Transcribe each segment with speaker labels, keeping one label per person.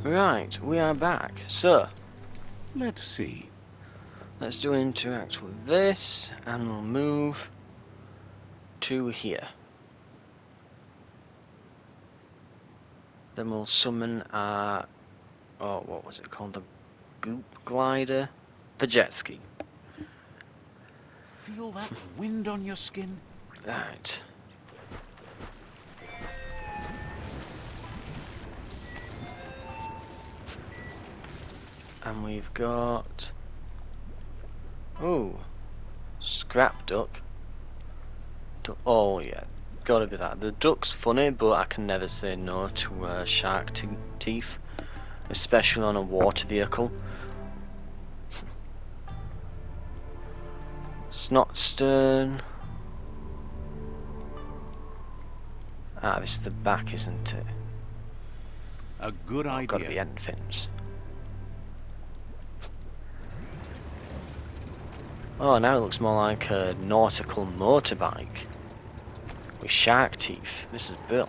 Speaker 1: Right, we are back. So,
Speaker 2: Let's see.
Speaker 1: let's do interact with this, and we'll move to here. Then we'll summon our, oh, what was it called? The goop glider? The jet ski.
Speaker 2: Feel that wind on your skin?
Speaker 1: Right. And we've got... ooh. Scrap duck. Oh yeah, gotta be that. The duck's funny, but I can never say no to shark teeth. Especially on a water vehicle. Snot stern. Ah, this is the back, isn't it?
Speaker 2: A good
Speaker 1: Oh, gotta be
Speaker 2: idea.
Speaker 1: end fins. Oh, now it looks more like a nautical motorbike. With shark teeth. This is built.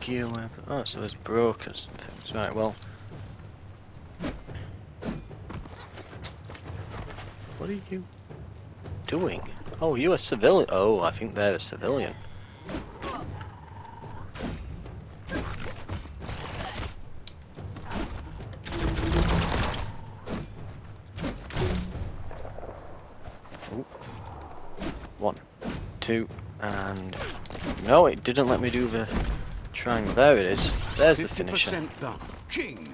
Speaker 1: Gear weapon. Oh, so there's brokers and things. Right, well. What are you doing? Oh, you a civilian? Oh, I think they're a civilian. Ooh. 1, 2, and... no, it didn't let me do the triangle. There it is. There's the finisher.
Speaker 2: 50% done. Ching!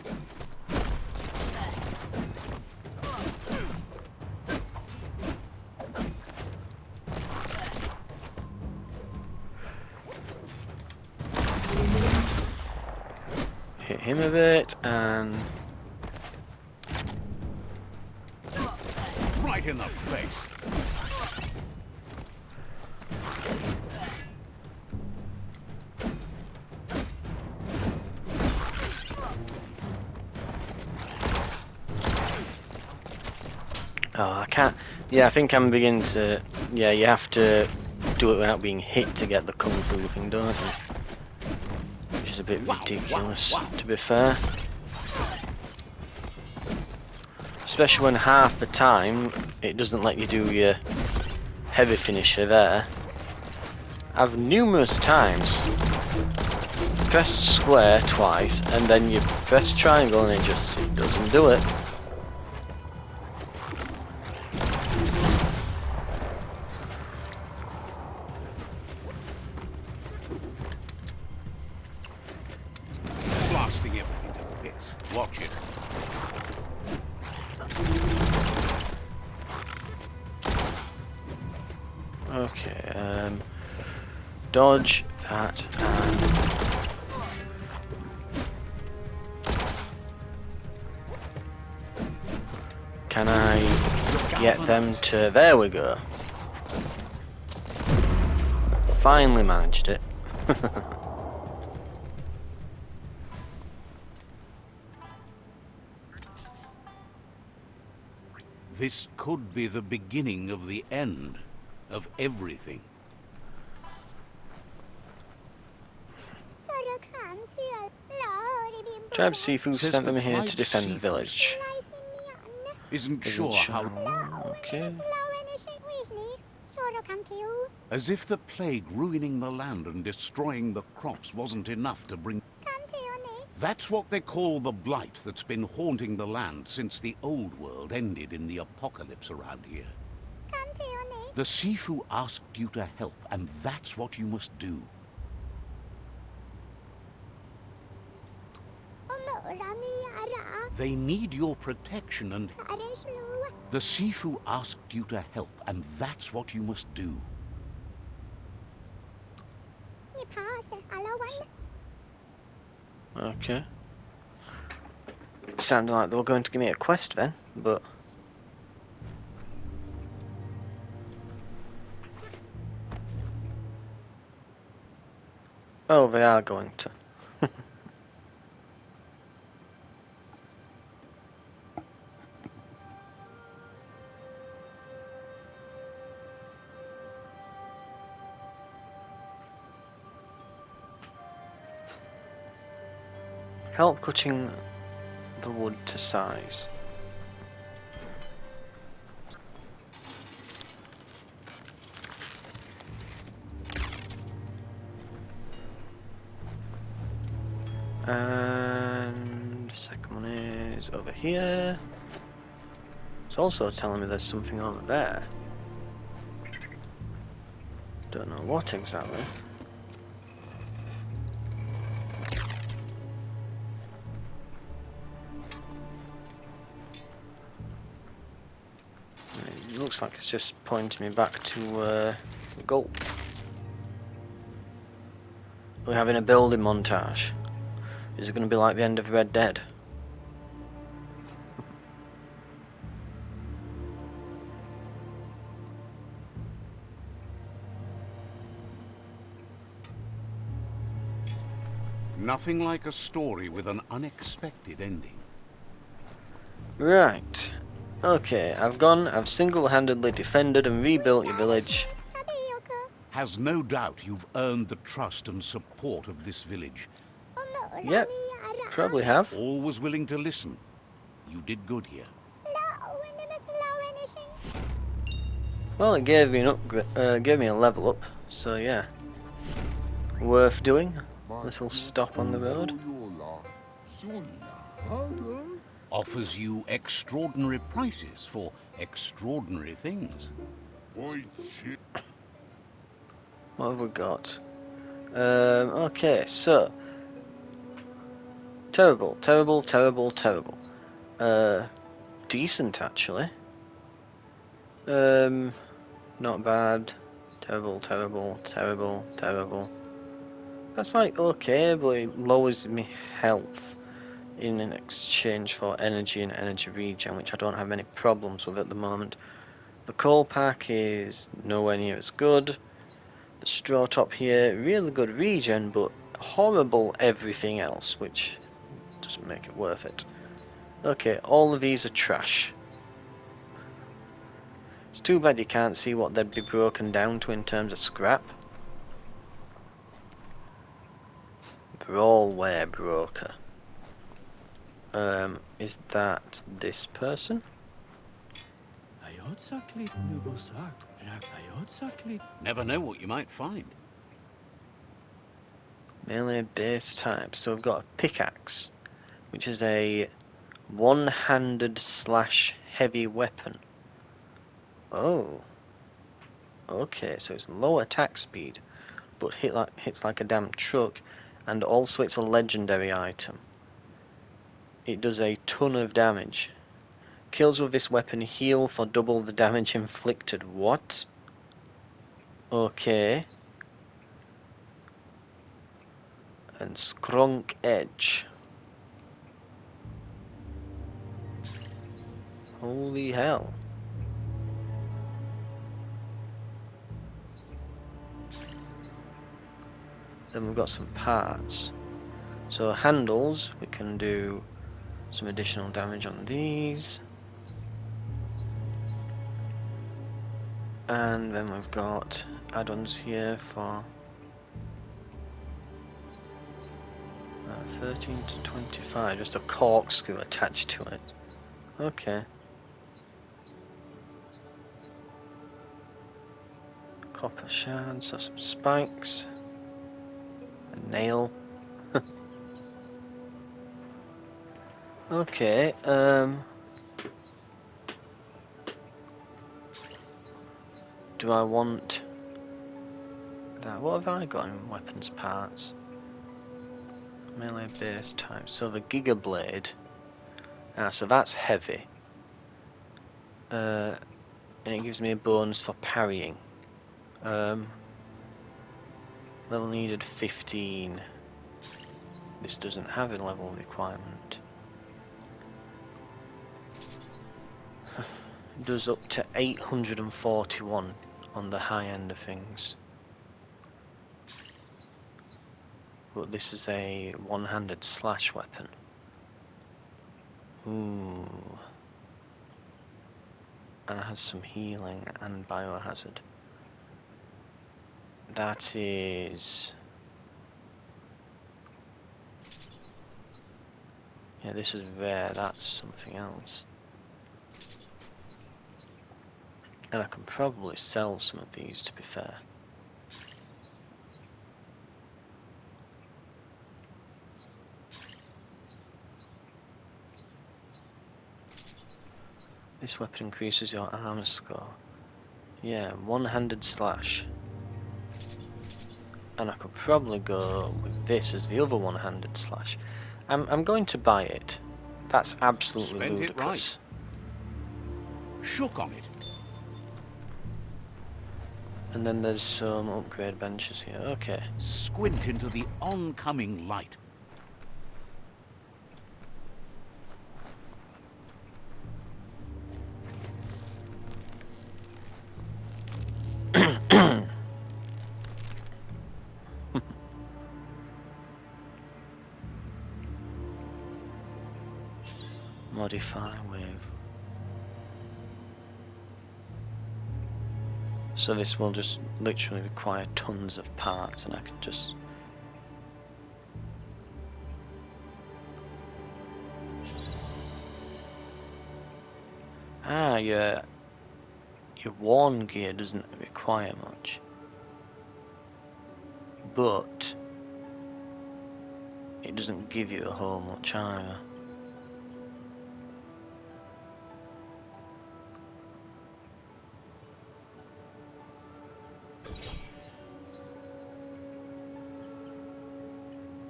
Speaker 1: Hit him a bit, and...
Speaker 2: Right in the face.
Speaker 1: oh, I can't... yeah, I think I'm beginning to... yeah, you have to do it without being hit to get the kung fu thing, don't you? Which is a bit ridiculous, to be fair. Especially when half the time it doesn't let you do your heavy finisher there. I've numerous times pressed square twice and then you press triangle and it doesn't do it.
Speaker 2: Blasting everything to bits. Watch it.
Speaker 1: Okay, dodge that and can I get them to... there we go. Finally managed it.
Speaker 2: This could be the beginning of the end of everything.
Speaker 1: Tribe Sifu
Speaker 2: Says
Speaker 1: sent
Speaker 2: the
Speaker 1: them here to
Speaker 2: tribe
Speaker 1: defend the
Speaker 2: Sifu.
Speaker 1: village.
Speaker 2: Isn't
Speaker 1: Isn't
Speaker 2: sure how...
Speaker 1: okay.
Speaker 2: As if the plague ruining the land and destroying the crops wasn't enough to bring... That's what they call the blight that's been haunting the land since the old world ended in the apocalypse around here. The Sifu asked you to help, and that's what you must do. They need your protection and... The Sifu asked you to help, and that's what you must do.
Speaker 1: Okay. Sounded like they were going to give me a quest then, but... oh, they are going to. Help cutting the wood to size. And the second one is over here. It's also telling me there's something over there. Don't know what exactly. It looks like it's just pointing me back to Gulp. We're having a building montage. Is it going to be like the end of Red Dead?
Speaker 2: Nothing like a story with an unexpected ending.
Speaker 1: Right. Okay, I've single-handedly defended and rebuilt your village.
Speaker 2: Has no doubt you've earned the trust and support of this village.
Speaker 1: Yep, probably have.
Speaker 2: Always willing to listen. You did good here.
Speaker 1: Well, it gave me an upgrade, gave me a level up, so yeah. Worth doing. Little stop on the road.
Speaker 2: Offers you extraordinary prices for extraordinary things.
Speaker 1: What have we got? Okay, so terrible, terrible, terrible, terrible. Decent actually. Not bad. Terrible, terrible, terrible, terrible. That's like okay, but it lowers me health in an exchange for energy and energy regen, which I don't have any problems with at the moment. The coal pack is nowhere near as good. The straw top here, really good regen, but horrible everything else, which doesn't make it worth it. Okay, all of these are trash. It's too bad you can't see what they'd be broken down to in terms of scrap. Brawlware broker. Is that this person?
Speaker 2: Never know what you might find.
Speaker 1: Melee base type. So we've got a pickaxe, which is a one-handed slash heavy weapon. Oh. Okay, so it's low attack speed, but hits like a damn truck, and also it's a legendary item. It does a ton of damage. Kills with this weapon heal for double the damage inflicted. What? Okay. And Skrunk Edge. Holy hell. Then we've got some parts. So handles, we can do some additional damage on these. And then we've got add-ons here for 13 to 25, just a corkscrew attached to it. Okay. Copper shards, so some spikes. A nail. Okay, do I want that? What have I got in weapons parts? Melee base type. So the Giga Blade. So that's heavy. And it gives me a bonus for parrying. Level needed 15. This doesn't have a level requirement. It does up to 841 on the high end of things. But this is a one-handed slash weapon. Ooh. And it has some healing and biohazard. That is Yeah, this is rare, that's something else. And I can probably sell some of these, to be fair. This weapon increases your armor score. Yeah, one-handed slash. And I could probably go with this as the other one-handed slash. I'm going to buy it. That's absolutely
Speaker 2: Spent it
Speaker 1: ludicrous.
Speaker 2: right. Shook on it.
Speaker 1: And then there's some upgrade benches here. Okay.
Speaker 2: Squint into the oncoming light.
Speaker 1: Modify wave. So this will just literally require tons of parts, and I can just... Ah, your worn gear doesn't require much. But it doesn't give you a whole much either.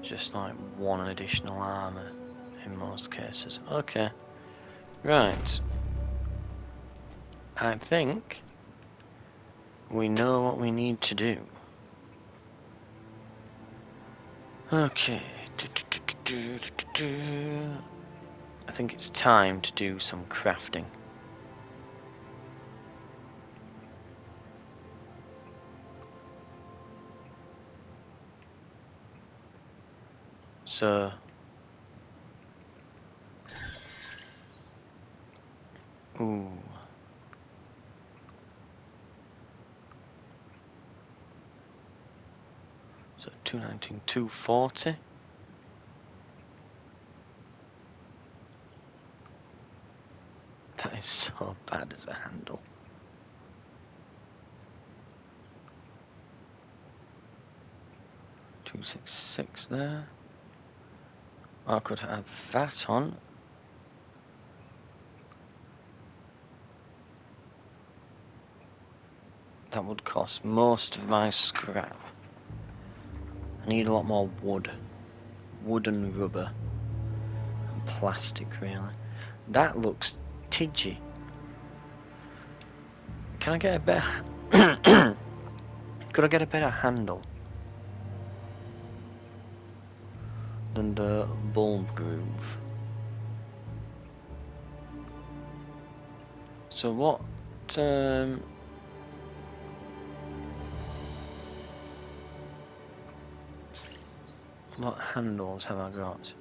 Speaker 1: Just like one additional armor in most cases. Okay. Right. I think we know what we need to do. Okay. I think it's time to do some crafting. So, ooh. So 219, 240. That is so bad as a handle. $266 there. I could have that on. That would cost most of my scrap. I need a lot more wood. Wood and rubber. And plastic, really. That looks tidgy. Can I get a better... Could I get a better handle than the bulb groove? So what... what handles have I got?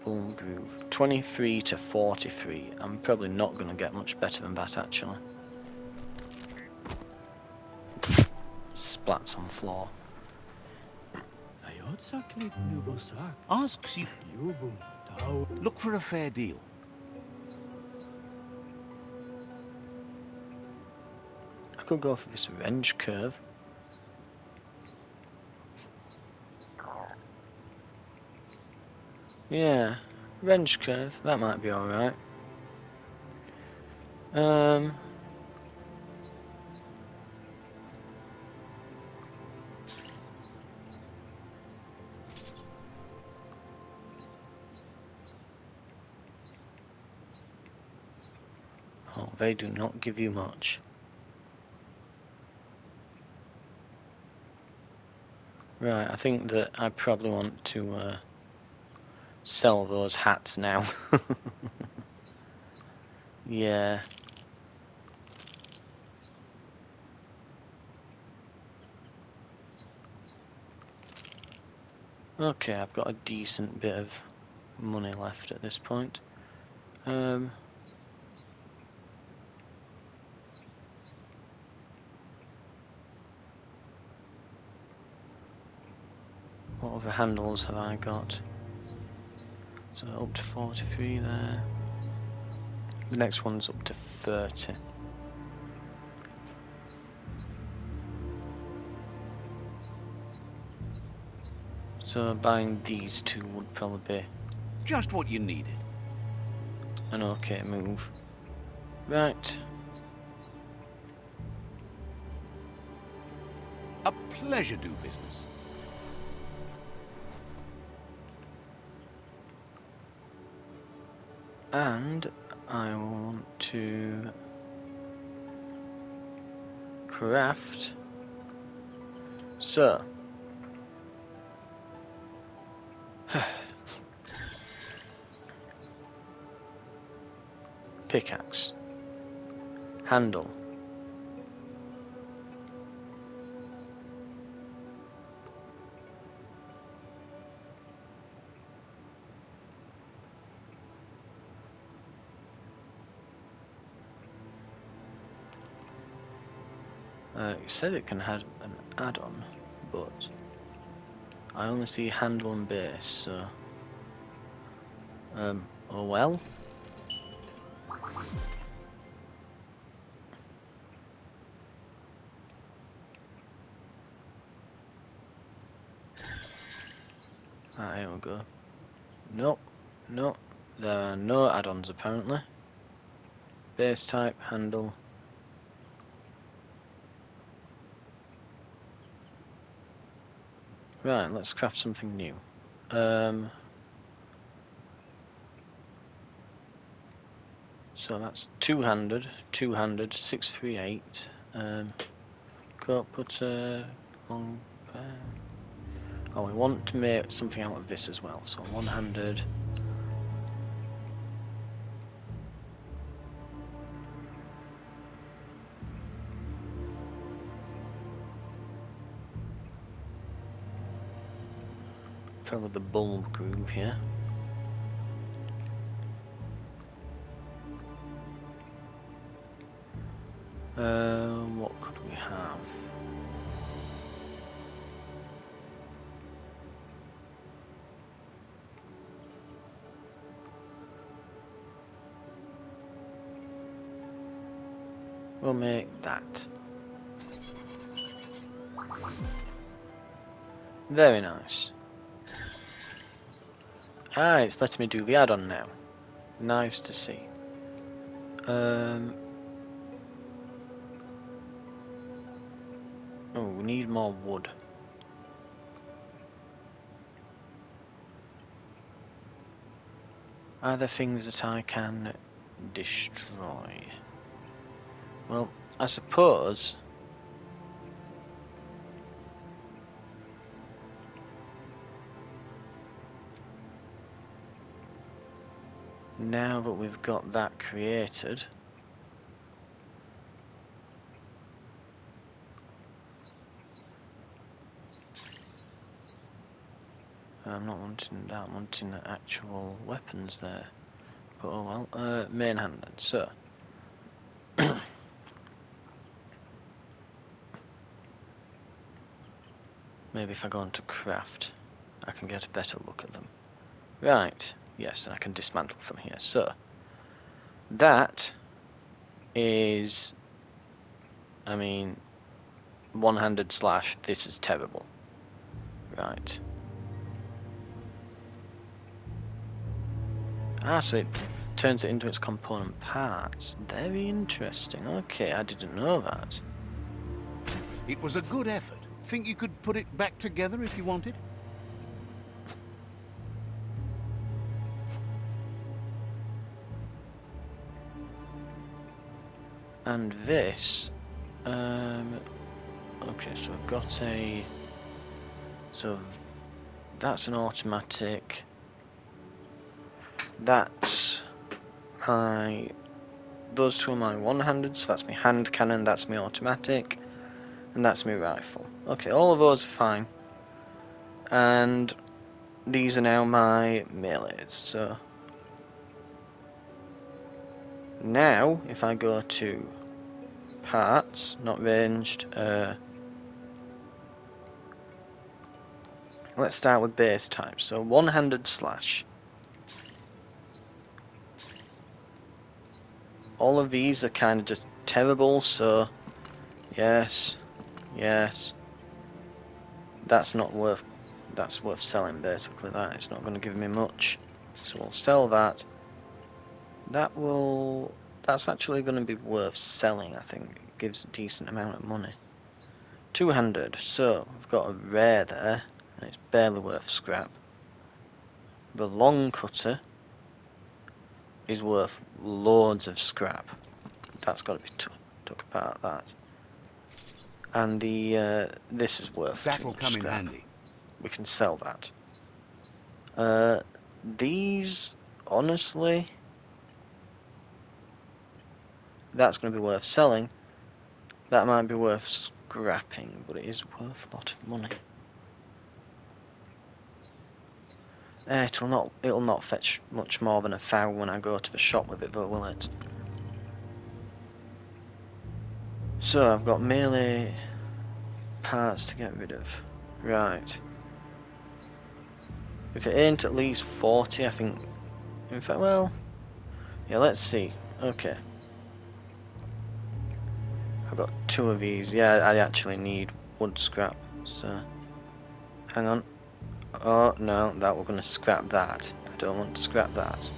Speaker 1: Bulb groove. 23 to 43. I'm probably not going to get much better than that, actually. Splats on floor.
Speaker 2: Asks you. Look for a fair deal.
Speaker 1: I could go for this wrench curve. Yeah, wrench curve. That might be alright. Oh, they do not give you much. Right, I think that I probably want to sell those hats now. Yeah. Okay, I've got a decent bit of money left at this point. What What other handles have I got? So up to 43 there. The next one's up to 30. So buying these two would probably be
Speaker 2: Just what you needed.
Speaker 1: an okay move. Right.
Speaker 2: A pleasure do business.
Speaker 1: And I want to craft. So. Pickaxe. Handle. It said it can have an add-on, but I only see handle and base, so oh well. Ah, here we go. Nope, nope. There are no add-ons apparently. Base type, handle. Right, let's craft something new. So that's two-handed, 638. Put long. Oh, we want to make something out of this as well. So one-handed. Probably the bulb groove here. What could we have? We'll make that. Very nice. Ah, it's letting me do the add-on now. Nice to see. Oh, we need more wood. Are there things that I can destroy? Well, I suppose now that we've got that created, I'm not wanting that, I'm wanting the actual weapons there. But oh well, main hand then, so. Maybe if I go on to craft, I can get a better look at them. Right, yes, and I can dismantle from here. So, that is, I mean, one-handed slash, this is terrible. Right. Ah, so it turns it into its component parts. Very interesting. Okay, I didn't know that.
Speaker 2: It was a good effort. Think you could put it back together if you wanted?
Speaker 1: And this, okay, so I've got a, so that's an automatic. That's my, those two are my one-handed, so that's my hand cannon, that's my automatic, and that's my rifle. Okay, all of those are fine. And these are now my melees, so now if I go to parts, not ranged, Let's start with base types. So one-handed slash. All of these are kind of just terrible, so yes, yes. That's worth selling basically. That it's not going to give me much, so we'll sell that. That's actually going to be worth selling. I think it gives a decent amount of money. Two-handed. So we've got a rare there, and it's barely worth scrap. The long cutter is worth loads of scrap. That's got to be took apart. That. And the this is worth too
Speaker 2: That'll
Speaker 1: much
Speaker 2: come in
Speaker 1: scrap.
Speaker 2: handy.
Speaker 1: We can sell that. These, honestly, that's going to be worth selling. That might be worth scrapping, but it is worth a lot of money. It'll not fetch much more than £1 when I go to the shop with it, though, will it? So I've got melee parts to get rid of. Right. If it ain't at least 40, I think. In fact, well, yeah. Let's see. Okay. I've got 2 of these. Yeah, I actually need wood scrap. So, hang on. Oh no, we're going to scrap that. I don't want to scrap that.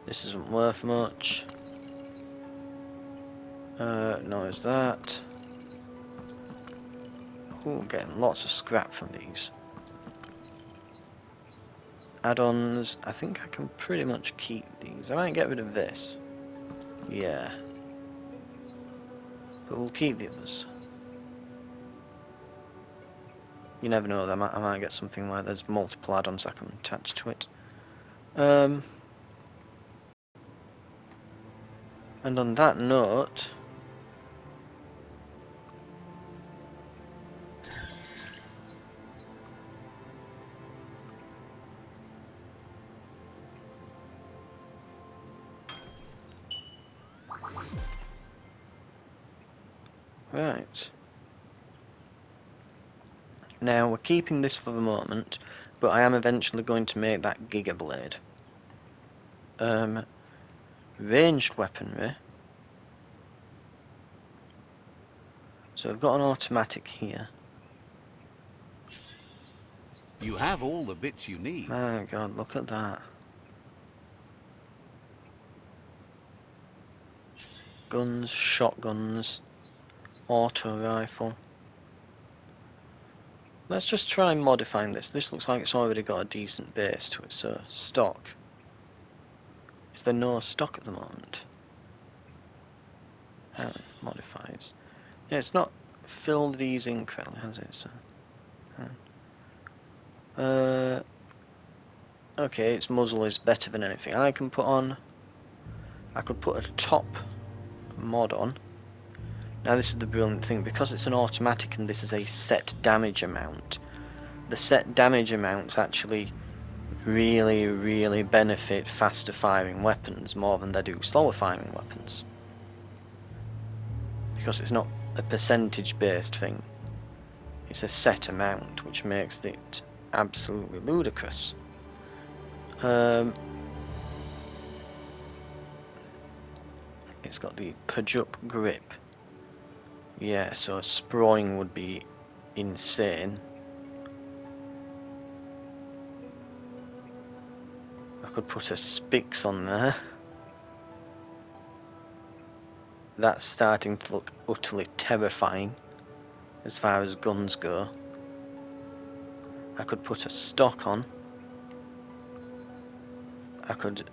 Speaker 1: This isn't worth much. No, is that? Ooh, getting lots of scrap from these. Add-ons, I think I can pretty much keep these. I might get rid of this. Yeah. But we'll keep the others. You never know, I might get something where there's multiple add-ons I can attach to it. And on that note, right. Now we're keeping this for the moment, but I am eventually going to make that Giga Blade. Ranged weaponry. So I've got an automatic here.
Speaker 2: You have all the bits you need.
Speaker 1: My God, look at that. Guns, shotguns, auto rifle. Let's just try modifying this. This looks like it's already got a decent base to it. So, stock. Is there no stock at the moment? Modifies. Yeah, it's not filled these in correctly, has it? So, okay, its muzzle is better than anything I can put on. I could put a top mod on. Now this is the brilliant thing, because it's an automatic and this is a set damage amount. The set damage amounts actually really benefit faster firing weapons more than they do slower firing weapons. Because it's not a percentage based thing. It's a set amount, which makes it absolutely ludicrous. It's got the Pajup grip. Yeah, so sprawling would be insane. I could put a Spix on there. That's starting to look utterly terrifying as far as guns go. I could put a stock on. I could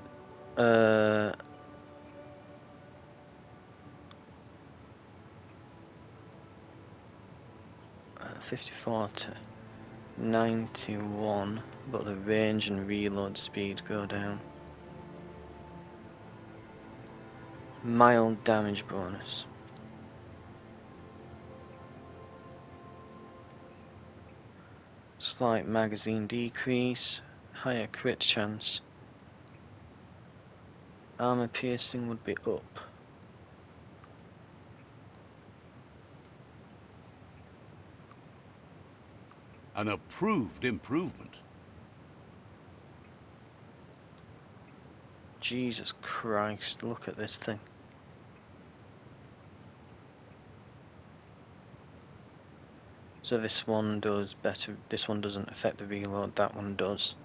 Speaker 1: 54 to 91, but the range and reload speed go down. Mild damage bonus. Slight magazine decrease. Higher crit chance. Armor piercing would be up.
Speaker 2: An approved improvement.
Speaker 1: Jesus Christ, look at this thing. So this one does better, this one doesn't affect the reload, that one does.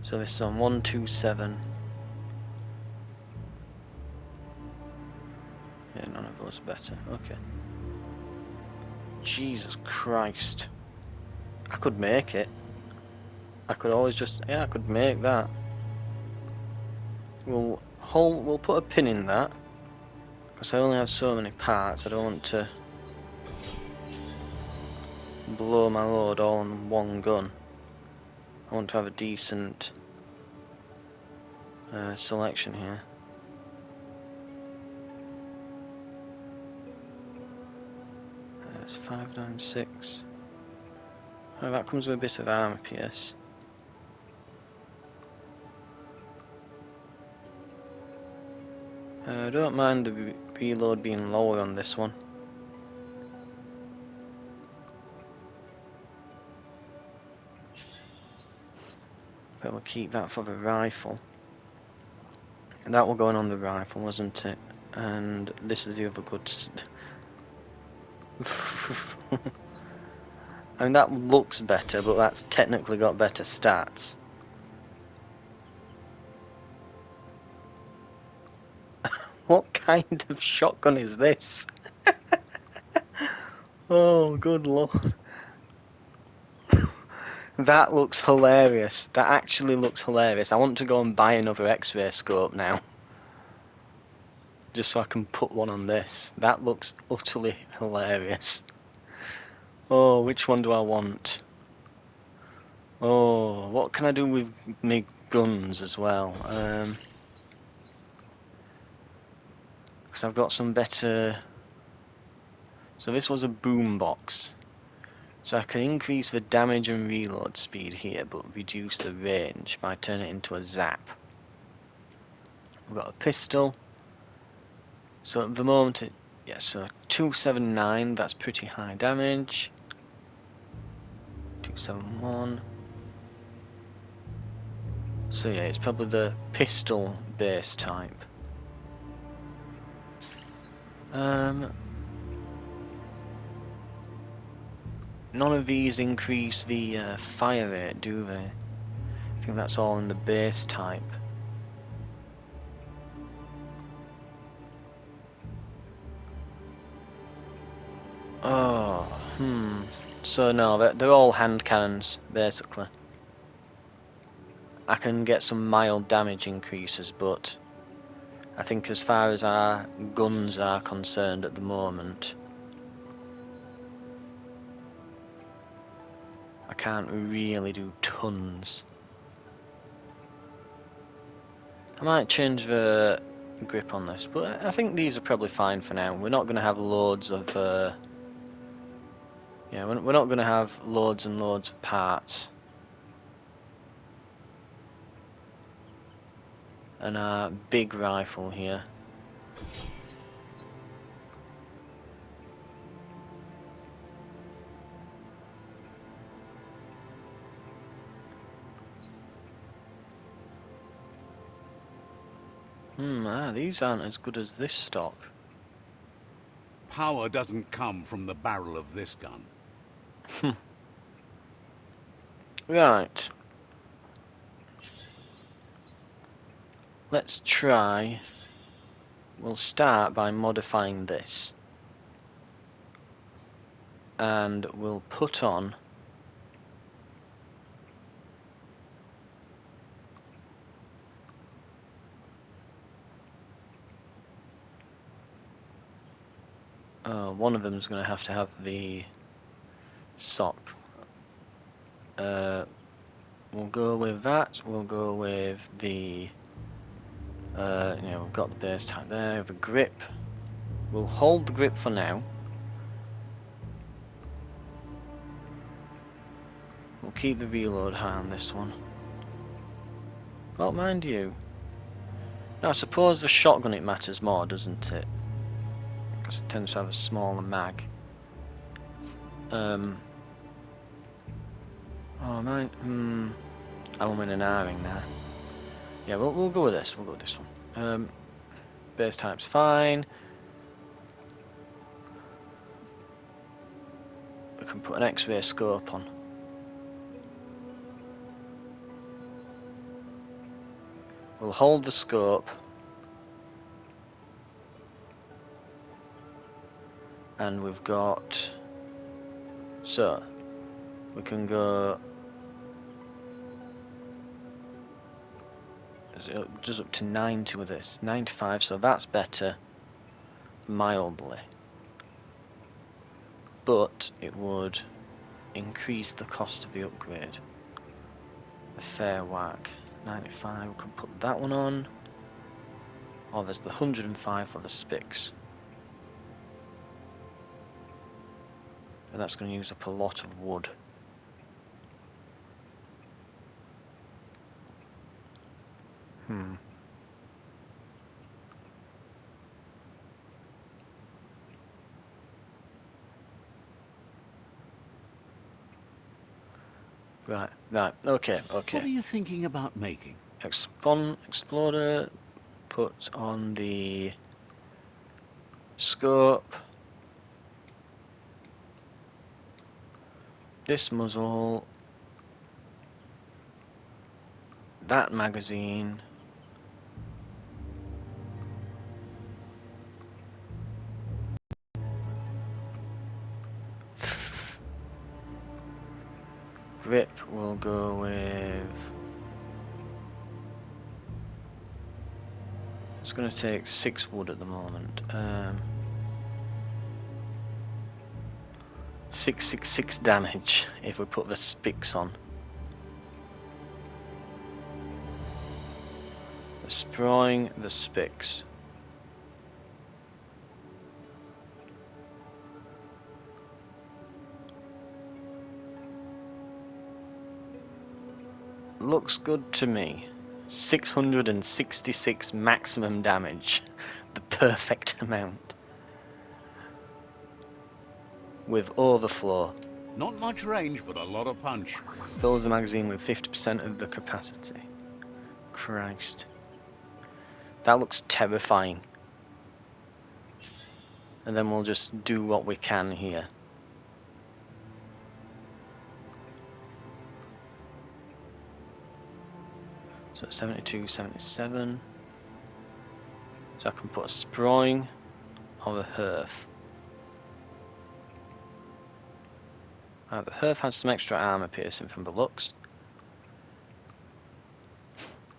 Speaker 1: So this is on 127. Yeah, none of those are better, okay. Jesus Christ. I could make it. I could always just, yeah, I could make that. We'll put a pin in that. Because I only have so many parts, I don't want to blow my load all in one gun. I want to have a decent selection here. It's 596. Oh, that comes with a bit of armor pierce. I don't mind the reload being lower on this one. But we'll keep that for the rifle. And that will go on the rifle, wasn't it? And this is the other good. I mean, that looks better, but that's technically got better stats. What kind of shotgun is this? Oh, good lord. That looks hilarious. That actually looks hilarious. I want to go and buy another X-ray scope now. Just so I can put one on this. That looks utterly hilarious. Oh, which one do I want? Oh, what can I do with my guns as well? Because I've got some better... So this was a boombox. So I can increase the damage and reload speed here, but reduce the range by turning it into a zap. We've got a pistol. So at the moment, yeah, so 279, that's pretty high damage. 271. So yeah, it's probably the pistol base type. None of these increase the fire rate, do they? I think that's all in the base type. Oh, So no, they're all hand cannons, basically. I can get some mild damage increases, but I think as far as our guns are concerned at the moment, I can't really do tons. I might change the grip on this, but I think these are probably fine for now. We're not going to have loads of... yeah, we're not going to have loads and loads of parts. And our big rifle here. These aren't as good as this stock.
Speaker 2: Power doesn't come from the barrel of this gun.
Speaker 1: Right. Let's try. We'll start by modifying this. And we'll put on one of them is going to have the sock. We'll go with that. We'll go with the we've got the base type there, the grip. We'll hold the grip for now. We'll keep the reload high on this one. Well, mind you, I suppose the shotgun it matters more, doesn't it? because it tends to have a smaller mag. Oh, mine. I'm in an R-ing there. Yeah, we'll go with this. We'll go with this one. Base type's fine. We can put an X-ray scope on. We'll hold the scope. And we've got... So, we can go... It does up to 90 with this. 95, so that's better. Mildly. But it would increase the cost of the upgrade. A fair whack. 95, we can put that one on. Oh, there's the 105 for the spics. And that's going to use up a lot of wood. Right, okay.
Speaker 2: What are you thinking about making?
Speaker 1: Explorer, put on the scope. This muzzle. That magazine. Grip will go with... It's going to take 6 wood at the moment. 666 damage if we put the spics on. Destroying the spics. Looks good to me. 666 maximum damage. The perfect amount. With overflow.
Speaker 2: Not much range, but a lot of punch.
Speaker 1: Fills the magazine with 50% of the capacity. Christ. That looks terrifying. And then we'll just do what we can here. So 72, 77. So I can put a sproing or a hearth. The hearth has some extra armor piercing from the looks.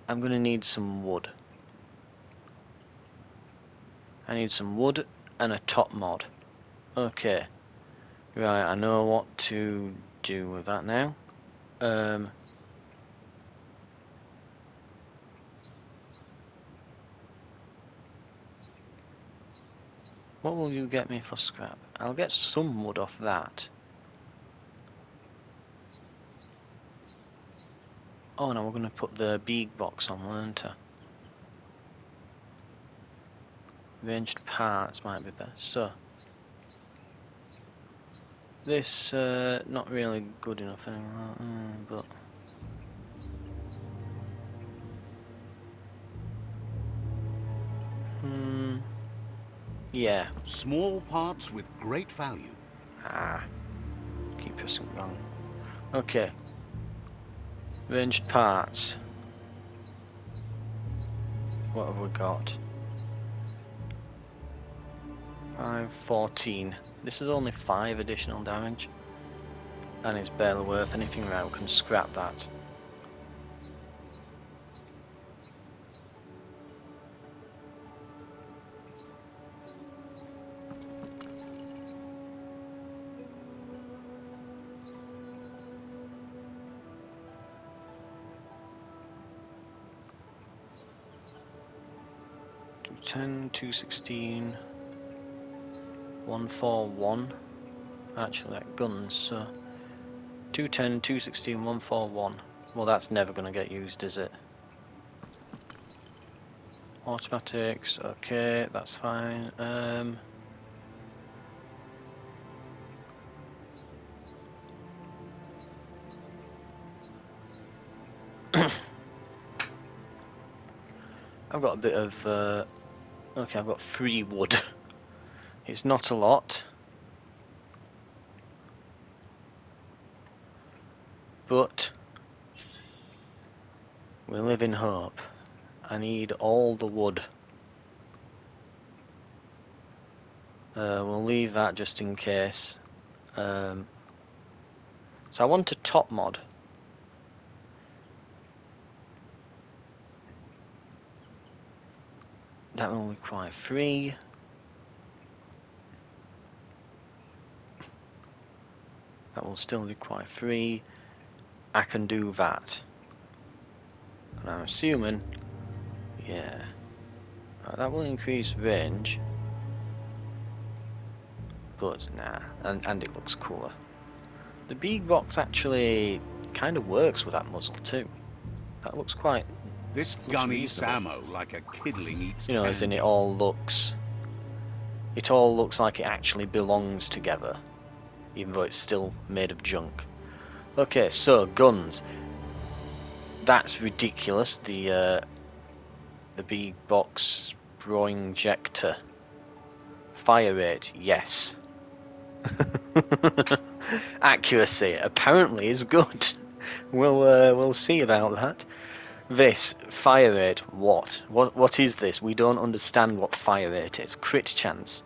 Speaker 1: I'm going to need some wood. I need some wood and a top mod. Okay. Right, I know what to do with that now. What will you get me for scrap? I'll get some wood off that. Oh no, we're going to put the beak box on, weren't I? Ranged parts might be best. So, this not really good enough anymore, but yeah.
Speaker 2: Small parts with great value.
Speaker 1: Keep pressing wrong. Okay. Ranged parts. What have we got? 514. This is only 5 additional damage. And it's barely worth anything. Right, we can scrap that. $210, $216, 141. Actually, that guns, so $210, $216, 141. Well, that's never going to get used, is it? Automatics, okay, that's fine. I've got a bit of... okay, I've got 3 wood. It's not a lot. But we live in hope. I need all the wood. We'll leave that just in case. So I want a top mod. That will require 3. That will still require 3. I can do that. And I'm assuming, yeah. That will increase range. But nah, and it looks cooler. The big box actually kind of works with that muzzle too. That looks quite...
Speaker 2: This gun eats ammo like a kidling eats
Speaker 1: You know, as in
Speaker 2: candy.
Speaker 1: it all looks like it actually belongs together, even though it's still made of junk. Okay, so guns. That's ridiculous. The big box bro injector. Fire rate, yes. Accuracy apparently is good. We'll see about that. This fire rate, what is this? We don't understand what fire rate is. Crit chance,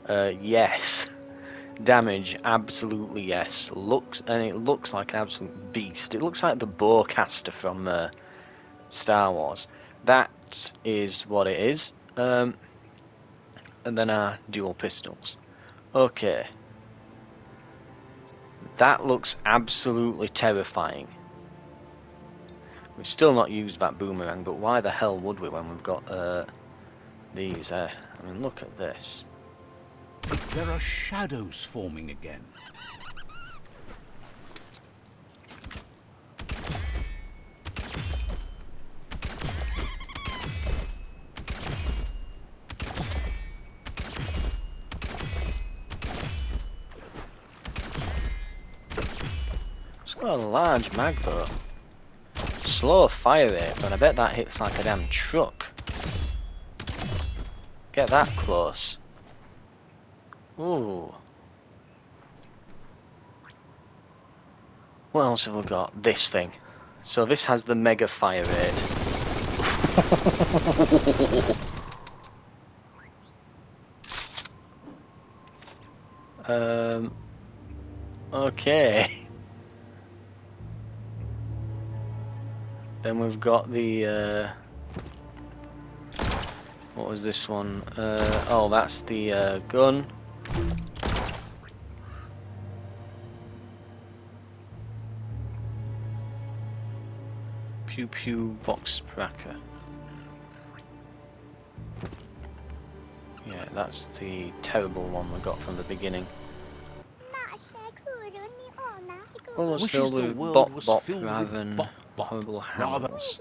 Speaker 1: yes. Damage, absolutely yes. It looks like an absolute beast. It looks like the bowcaster from Star Wars. That is what it is. And then our dual pistols. Okay. That looks absolutely terrifying. We've still not used that boomerang, but why the hell would we when we've got these? I mean, look at this.
Speaker 2: There are shadows forming again.
Speaker 1: It's got a large mag though. Slow fire rate, but I bet that hits like a damn truck. Get that close. Ooh. What else have we got? This thing. So this has the mega fire rate. Okay. Then we've got the what was this one? Oh, that's the gun. Pew pew box cracker. Yeah, that's the terrible one we got from the beginning. World was filled with bop rather than horrible howls.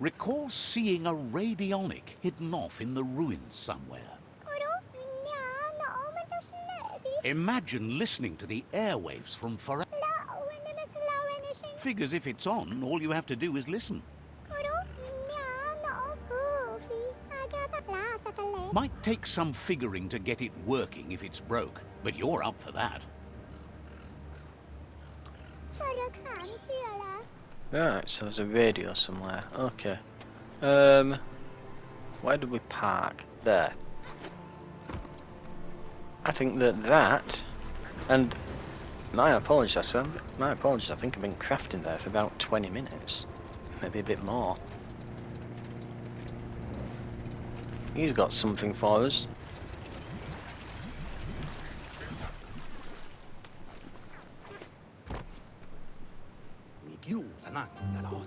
Speaker 2: Recall seeing a radionic hidden off in the ruins somewhere. Imagine listening to the airwaves from forever. Figures if it's on, all you have to do is listen. Might take some figuring to get it working if it's broke, but you're up for that.
Speaker 1: Right, so there's a radio somewhere. Okay. Where did we park? There. I think that, and my apologies, I think I've been crafting there for about 20 minutes. Maybe a bit more. He's got something for us.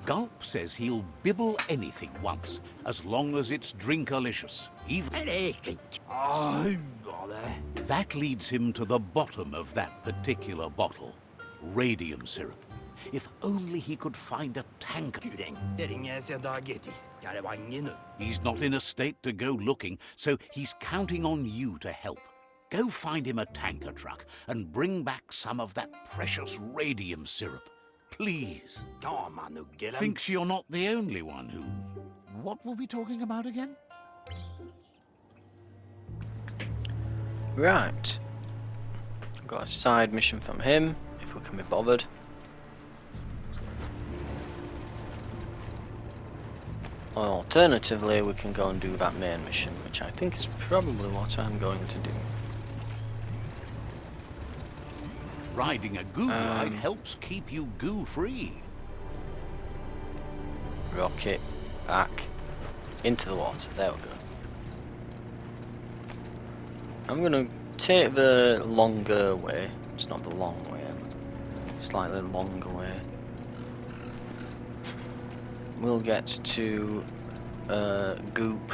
Speaker 2: Gulp says he'll bibble anything once, as long as it's drinkalicious. Even that leads him to the bottom of that particular bottle. Radium syrup. If only he could find a tanker. He's not in a state to go looking, so he's counting on you to help. Go find him a tanker truck and bring back some of that precious radium syrup. please. Thinks you're not the only one who... What were we talking about again?
Speaker 1: Right. I've got a side mission from him, if we can be bothered. Or alternatively, we can go and do that main mission, which I think is probably what I'm going to do.
Speaker 2: Riding a goo glide helps keep you goo-free.
Speaker 1: Rocket back into the water. There we go. I'm gonna take the longer way. It's not the long way, but slightly longer way. We'll get to Goop.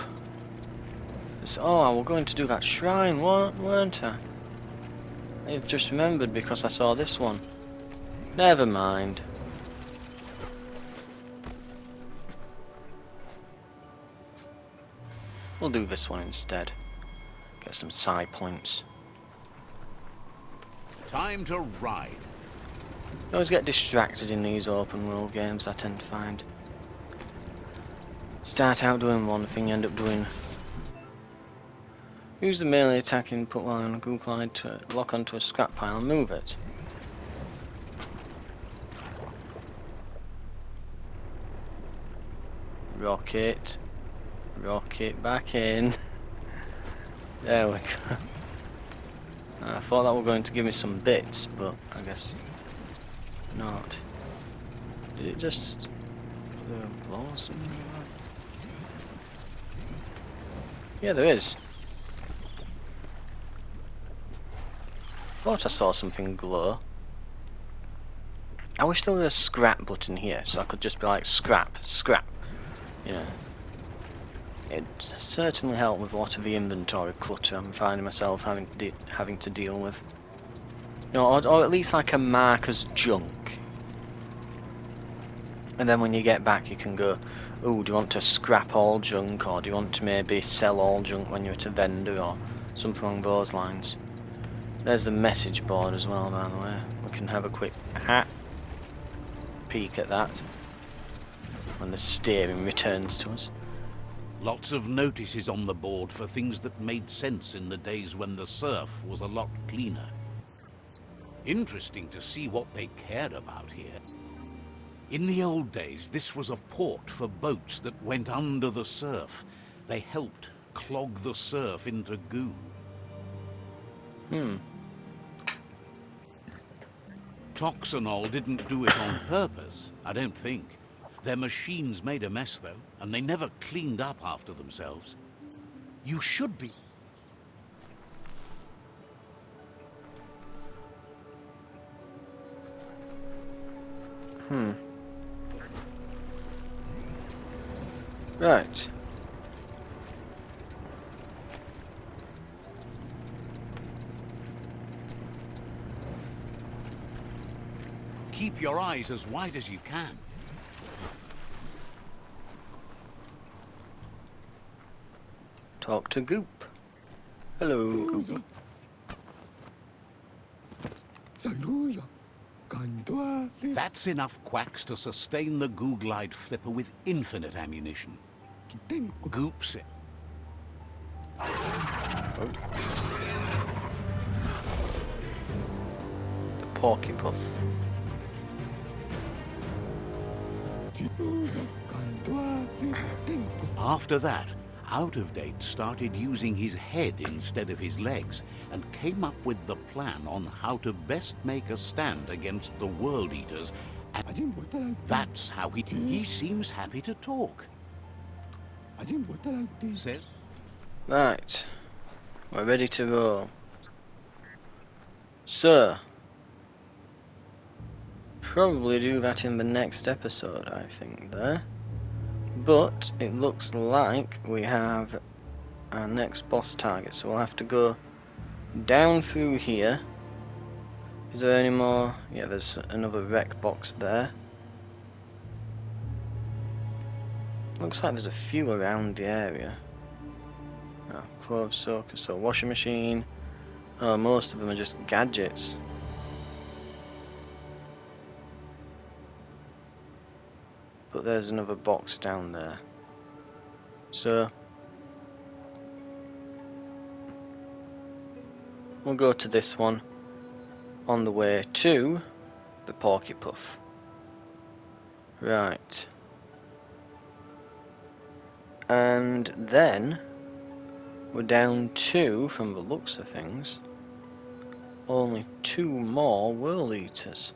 Speaker 1: Oh, we're going to do that shrine, weren't I? I've just remembered because I saw this one. Never mind. We'll do this one instead. Get some side points.
Speaker 2: Time to ride.
Speaker 1: I always get distracted in these open world games, I tend to find. Start out doing one thing, end up doing... Use the melee attack input while on a goo glide to lock onto a scrap pile and move it. Rocket. Rocket back in. There we go. I thought that were going to give me some bits, but I guess not. Did it just blow or something like that? Yeah, there is. Thought I saw something glow. I wish there were a scrap button here, so I could just be like scrap, scrap. You know. It certainly helped with a lot of the inventory clutter I'm finding myself having to deal with. You know, or at least like a mark as junk. And then when you get back you can go, oh, do you want to scrap all junk, or do you want to maybe sell all junk when you're at a vendor, or something along those lines. There's the message board as well, by the way. We can have a quick peek at that when the steering returns to us.
Speaker 2: Lots of notices on the board for things that made sense in the days when the surf was a lot cleaner. Interesting to see what they cared about here. In the old days, this was a port for boats that went under the surf. They helped clog the surf into goo. Toxanol didn't do it on purpose, I don't think. Their machines made a mess, though, and they never cleaned up after themselves. You should be...
Speaker 1: Right.
Speaker 2: Keep your eyes as wide as you can.
Speaker 1: Talk to Goop. Hello, Goop.
Speaker 2: That's enough quacks to sustain the goo glide flipper with infinite ammunition. Goop's it.
Speaker 1: The Porky Puff.
Speaker 2: After that, Out of Date started using his head instead of his legs and came up with the plan on how to best make a stand against the World Eaters. And that's how he seems happy to talk. Says,
Speaker 1: Right. We're ready to roll. So, probably do that in the next episode, I think, there. But it looks like we have our next boss target, so we'll have to go down through here. Is there any more? Yeah, there's another wreck box there. Looks like there's a few around the area. Oh, clothes soaker, so washing machine. Oh, most of them are just gadgets. But there's another box down there. So we'll go to this one on the way to the Porky Puff. Right. And then we're down to, from the looks of things, only 2 more World Eaters.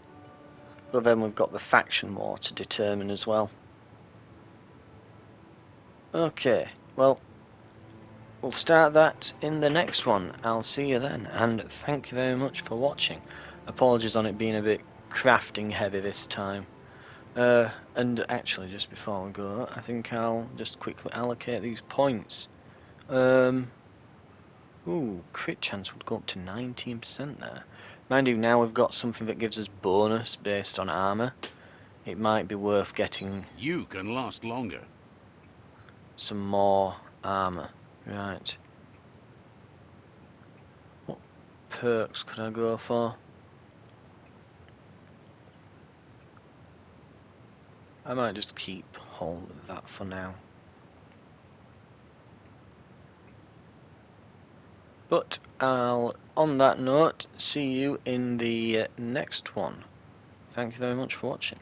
Speaker 1: But then we've got the faction war to determine as well. Okay, well, we'll start that in the next one. I'll see you then, and thank you very much for watching. Apologies on it being a bit crafting heavy this time. And actually, just before we go, I think I'll just quickly allocate these points. Ooh, crit chance would go up to 19% there. Mind you, now we've got something that gives us bonus based on armor. It might be worth getting
Speaker 2: You can last longer.
Speaker 1: some more armor. Right. What perks could I go for? I might just keep hold of that for now. But I'll, on that note, see you in the next one. Thank you very much for watching.